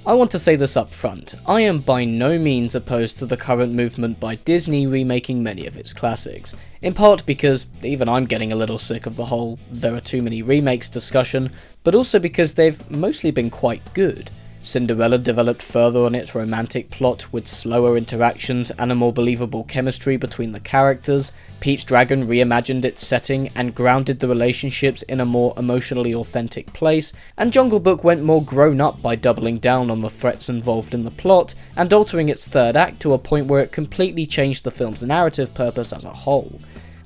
I want to say this up front, I am by no means opposed to the current movement by Disney remaking many of its classics, in part because even I'm getting a little sick of the whole "there are too many remakes" discussion, but also because they've mostly been quite good. Cinderella developed further on its romantic plot with slower interactions and a more believable chemistry between the characters. Pete's Dragon reimagined its setting and grounded the relationships in a more emotionally authentic place, and Jungle Book went more grown up by doubling down on the threats involved in the plot and altering its third act to a point where it completely changed the film's narrative purpose as a whole.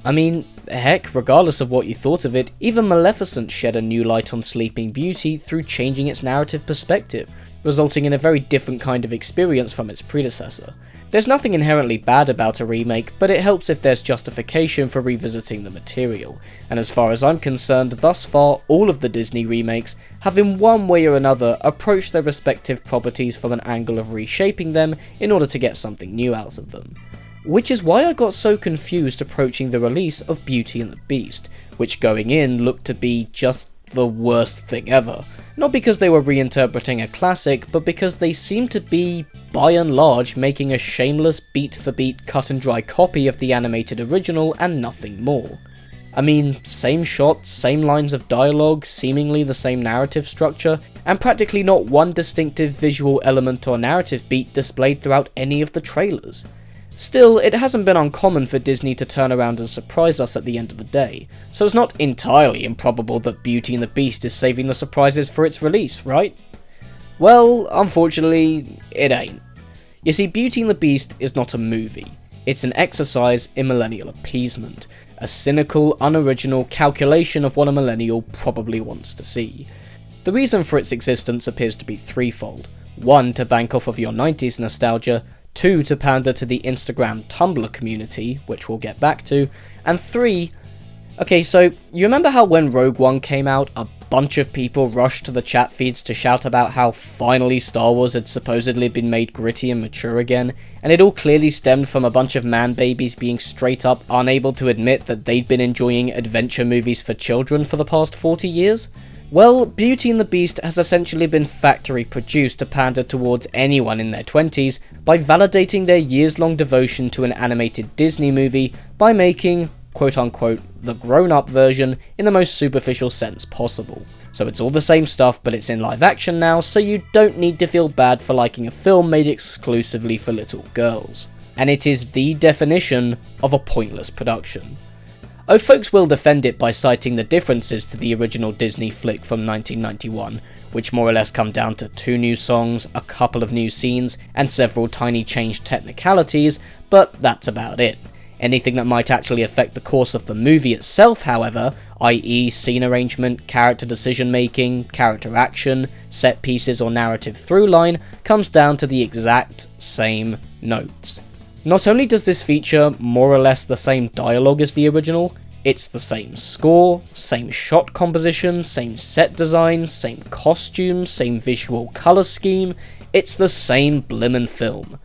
I mean, heck, regardless of what you thought of it, even Maleficent shed a new light on Sleeping Beauty through changing its narrative perspective, resulting in a very different kind of experience from its predecessor. There's nothing inherently bad about a remake, but it helps if there's justification for revisiting the material, and as far as I'm concerned, thus far all of the Disney remakes have in one way or another approached their respective properties from an angle of reshaping them in order to get something new out of them. Which is why I got so confused approaching the release of Beauty and the Beast, which going in looked to be just the worst thing ever. Not because they were reinterpreting a classic, but because they seemed to be, by and large, making a shameless beat-for-beat cut-and-dry copy of the animated original and nothing more. I mean, same shots, same lines of dialogue, seemingly the same narrative structure, and practically not one distinctive visual element or narrative beat displayed throughout any of the trailers. Still, it hasn't been uncommon for Disney to turn around and surprise us at the end of the day, so it's not entirely improbable that Beauty and the Beast is saving the surprises for its release, right? Well, unfortunately, it ain't. You see, Beauty and the Beast is not a movie. It's an exercise in millennial appeasement, a cynical, unoriginal calculation of what a millennial probably wants to see. The reason for its existence appears to be threefold. 1, to bank off of your 90s nostalgia, 2, to pander to the Instagram Tumblr community, which we'll get back to, and 3, okay, so you remember how when Rogue One came out, a bunch of people rushed to the chat feeds to shout about how finally Star Wars had supposedly been made gritty and mature again, and it all clearly stemmed from a bunch of man-babies being straight up unable to admit that they'd been enjoying adventure movies for children for the past 40 years? Well, Beauty and the Beast has essentially been factory produced to pander towards anyone in their 20s by validating their years-long devotion to an animated Disney movie by making, quote-unquote, the grown-up version in the most superficial sense possible. So it's all the same stuff, but it's in live action now, so you don't need to feel bad for liking a film made exclusively for little girls. And it is the definition of a pointless production. Oh, folks will defend it by citing the differences to the original Disney flick from 1991, which more or less come down to 2 new songs, a couple of new scenes, and several tiny changed technicalities, but that's about it. Anything that might actually affect the course of the movie itself, however, i.e. scene arrangement, character decision making, character action, set pieces or narrative throughline, comes down to the exact same notes. Not only does this feature more or less the same dialogue as the original, it's the same score, same shot composition, same set design, same costumes, same visual colour scheme, it's the same blimmin' film.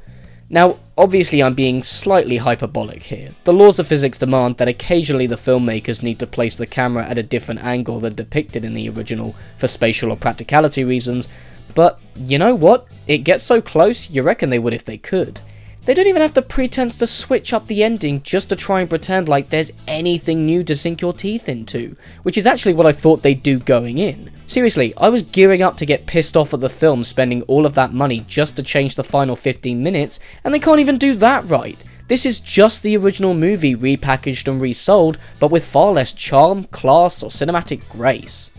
Now, obviously I'm being slightly hyperbolic here. The laws of physics demand that occasionally the filmmakers need to place the camera at a different angle than depicted in the original for spatial or practicality reasons, but you know what? It gets so close, you reckon they would if they could. They don't even have the pretense to switch up the ending just to try and pretend like there's anything new to sink your teeth into, which is actually what I thought they'd do going in. Seriously, I was gearing up to get pissed off at the film spending all of that money just to change the final 15 minutes, and they can't even do that right. This is just the original movie repackaged and resold, but with far less charm, class, or cinematic grace.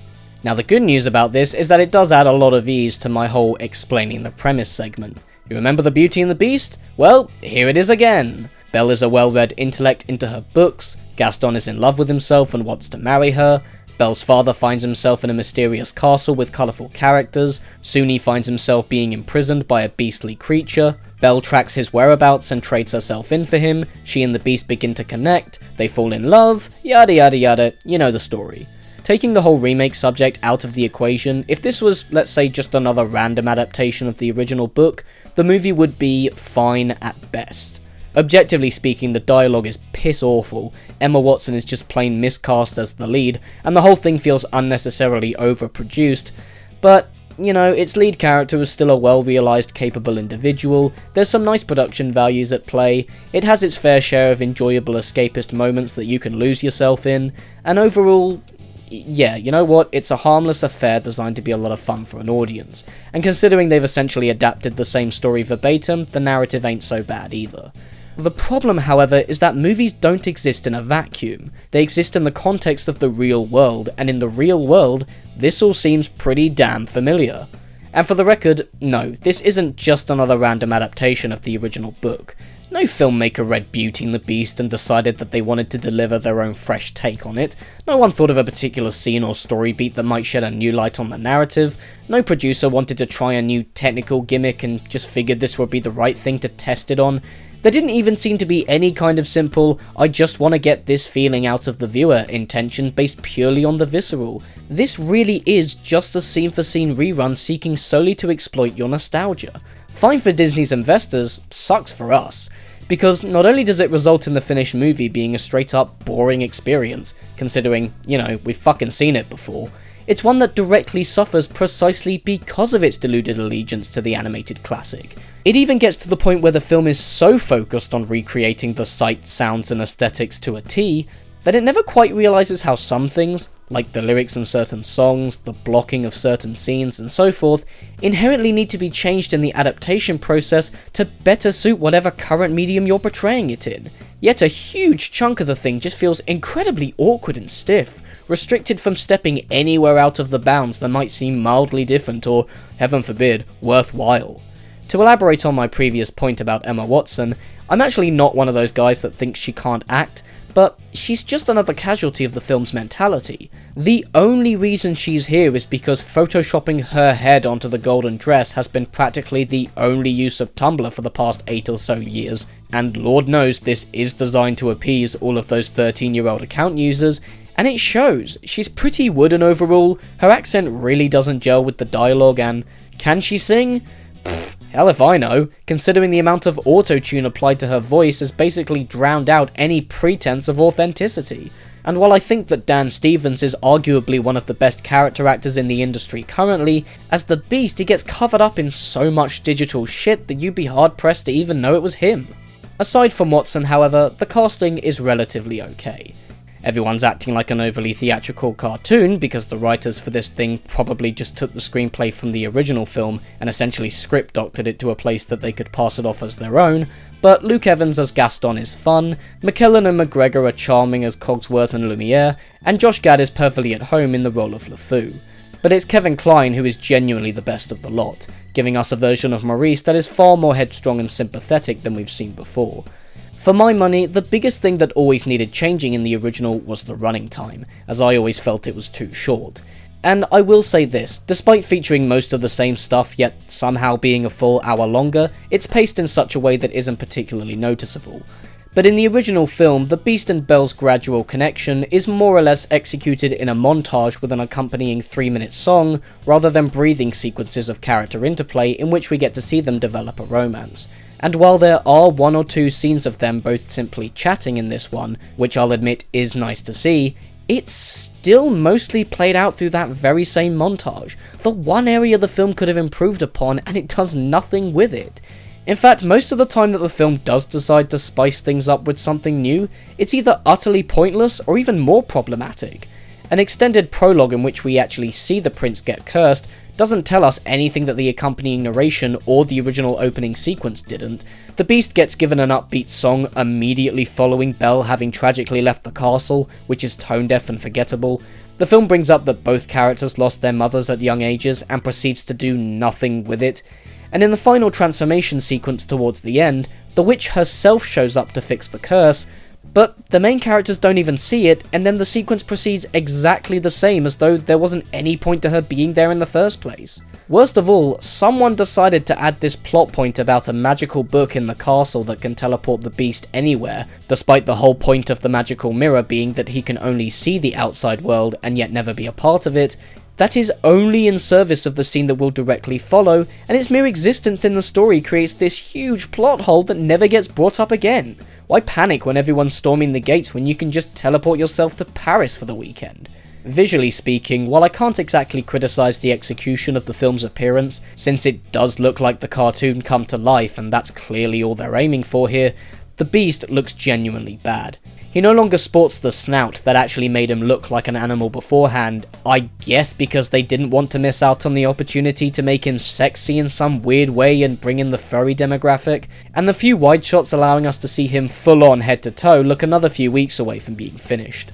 Now the good news about this is that it does add a lot of ease to my whole explaining the premise segment. You remember the Beauty and the Beast? Well, here it is again. Belle is a well-read intellect into her books, Gaston is in love with himself and wants to marry her, Belle's father finds himself in a mysterious castle with colourful characters, soon he finds himself being imprisoned by a beastly creature, Belle tracks his whereabouts and trades herself in for him, she and the Beast begin to connect, they fall in love, yada yada yada, you know the story. Taking the whole remake subject out of the equation, if this was, let's say, just another random adaptation of the original book, the movie would be fine at best. Objectively speaking, the dialogue is piss awful, Emma Watson is just plain miscast as the lead, and the whole thing feels unnecessarily overproduced, but you know, its lead character is still a well-realised, capable individual, there's some nice production values at play, it has its fair share of enjoyable escapist moments that you can lose yourself in, and overall, yeah, you know what, it's a harmless affair designed to be a lot of fun for an audience, and considering they've essentially adapted the same story verbatim, the narrative ain't so bad either. The problem, however, is that movies don't exist in a vacuum. They exist in the context of the real world, and in the real world, this all seems pretty damn familiar. And for the record, no, this isn't just another random adaptation of the original book. No filmmaker read Beauty and the Beast and decided that they wanted to deliver their own fresh take on it. No one thought of a particular scene or story beat that might shed a new light on the narrative. No producer wanted to try a new technical gimmick and just figured this would be the right thing to test it on. There didn't even seem to be any kind of simple, I just want to get this feeling out of the viewer intention based purely on the visceral. This really is just a scene-for-scene rerun seeking solely to exploit your nostalgia. Fine for Disney's investors, sucks for us. Because not only does it result in the finished movie being a straight up boring experience, considering, you know, we've fucking seen it before, it's one that directly suffers precisely because of its deluded allegiance to the animated classic. It even gets to the point where the film is so focused on recreating the sights, sounds and aesthetics to a T, that it never quite realises how some things, like the lyrics in certain songs, the blocking of certain scenes and so forth, inherently need to be changed in the adaptation process to better suit whatever current medium you're portraying it in. Yet a huge chunk of the thing just feels incredibly awkward and stiff, restricted from stepping anywhere out of the bounds that might seem mildly different or, heaven forbid, worthwhile. To elaborate on my previous point about Emma Watson, I'm actually not one of those guys that thinks she can't act, but she's just another casualty of the film's mentality. The only reason she's here is because photoshopping her head onto the golden dress has been practically the only use of Tumblr for the past 8 or so years, and Lord knows this is designed to appease all of those 13-year-old account users, and it shows. She's pretty wooden overall, her accent really doesn't gel with the dialogue, and can she sing? Pfft, hell if I know, considering the amount of auto-tune applied to her voice has basically drowned out any pretense of authenticity. And while I think that Dan Stevens is arguably one of the best character actors in the industry currently, as the Beast he gets covered up in so much digital shit that you'd be hard-pressed to even know it was him. Aside from Watson, however, the casting is relatively okay. Everyone's acting like an overly theatrical cartoon because the writers for this thing probably just took the screenplay from the original film and essentially script doctored it to a place that they could pass it off as their own, but Luke Evans as Gaston is fun, McKellen and McGregor are charming as Cogsworth and Lumiere, and Josh Gad is perfectly at home in the role of LeFou. But it's Kevin Kline who is genuinely the best of the lot, giving us a version of Maurice that is far more headstrong and sympathetic than we've seen before. For my money, the biggest thing that always needed changing in the original was the running time, as I always felt it was too short. And I will say this, despite featuring most of the same stuff yet somehow being a full hour longer, it's paced in such a way that isn't particularly noticeable. But in the original film, the Beast and Belle's gradual connection is more or less executed in a montage with an accompanying 3-minute song, rather than breathing sequences of character interplay in which we get to see them develop a romance. And while there are 1 or 2 scenes of them both simply chatting in this one, which I'll admit is nice to see, it's still mostly played out through that very same montage, the one area the film could have improved upon, and it does nothing with it. In fact, most of the time that the film does decide to spice things up with something new, it's either utterly pointless or even more problematic. An extended prologue in which we actually see the prince get cursed doesn't tell us anything that the accompanying narration or the original opening sequence didn't. The Beast gets given an upbeat song immediately following Belle having tragically left the castle, which is tone-deaf and forgettable. The film brings up that both characters lost their mothers at young ages and proceeds to do nothing with it. And in the final transformation sequence towards the end, the witch herself shows up to fix the curse, but the main characters don't even see it, and then the sequence proceeds exactly the same as though there wasn't any point to her being there in the first place. Worst of all, someone decided to add this plot point about a magical book in the castle that can teleport the Beast anywhere, despite the whole point of the magical mirror being that he can only see the outside world and yet never be a part of it. That is only in service of the scene that will directly follow, and its mere existence in the story creates this huge plot hole that never gets brought up again. Why panic when everyone's storming the gates when you can just teleport yourself to Paris for the weekend? Visually speaking, while I can't exactly criticise the execution of the film's appearance, since it does look like the cartoon come to life and that's clearly all they're aiming for here, the Beast looks genuinely bad. He no longer sports the snout that actually made him look like an animal beforehand, I guess because they didn't want to miss out on the opportunity to make him sexy in some weird way and bring in the furry demographic, and the few wide shots allowing us to see him full on head to toe look another few weeks away from being finished.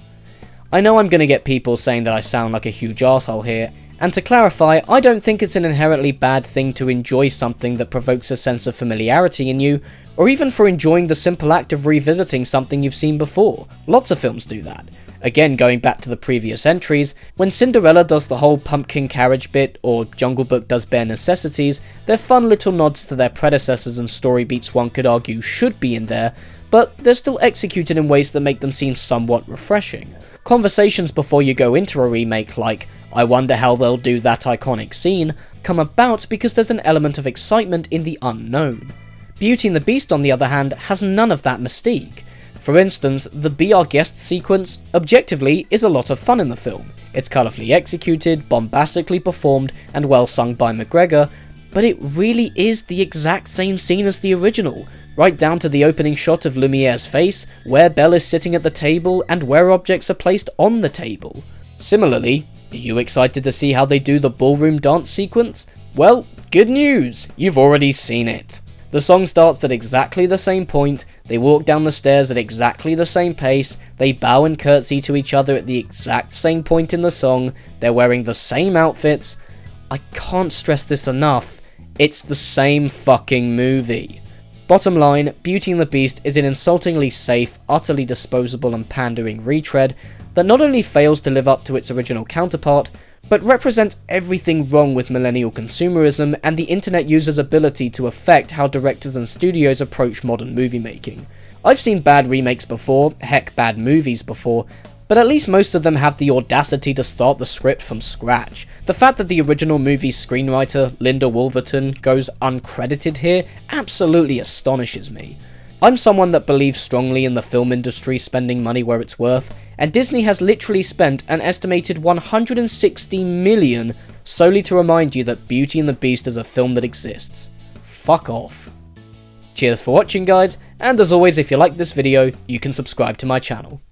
I know I'm going to get people saying that I sound like a huge arsehole here, and to clarify, I don't think it's an inherently bad thing to enjoy something that provokes a sense of familiarity in you, or even for enjoying the simple act of revisiting something you've seen before. Lots of films do that. Again, going back to the previous entries, when Cinderella does the whole pumpkin carriage bit, or Jungle Book does bare necessities, they're fun little nods to their predecessors and story beats one could argue should be in there, but they're still executed in ways that make them seem somewhat refreshing. Conversations before you go into a remake like, I wonder how they'll do that iconic scene, come about because there's an element of excitement in the unknown. Beauty and the Beast, on the other hand, has none of that mystique. For instance, the Be Our Guest sequence, objectively, is a lot of fun in the film. It's colourfully executed, bombastically performed, and well sung by McGregor, but it really is the exact same scene as the original, right down to the opening shot of Lumiere's face, where Belle is sitting at the table, and where objects are placed on the table. Similarly, are you excited to see how they do the ballroom dance sequence? Well, good news! You've already seen it. The song starts at exactly the same point, they walk down the stairs at exactly the same pace, they bow and curtsy to each other at the exact same point in the song, they're wearing the same outfits. I can't stress this enough, it's the same fucking movie. Bottom line, Beauty and the Beast is an insultingly safe, utterly disposable and pandering retread that not only fails to live up to its original counterpart, but represents everything wrong with millennial consumerism and the internet user's ability to affect how directors and studios approach modern movie making. I've seen bad remakes before, heck bad movies before, but at least most of them have the audacity to start the script from scratch. The fact that the original movie's screenwriter, Linda Wolverton, goes uncredited here absolutely astonishes me. I'm someone that believes strongly in the film industry spending money where it's worth, and Disney has literally spent an estimated $160 million solely to remind you that Beauty and the Beast is a film that exists. Fuck off. Cheers for watching, guys, and as always, if you like this video, you can subscribe to my channel.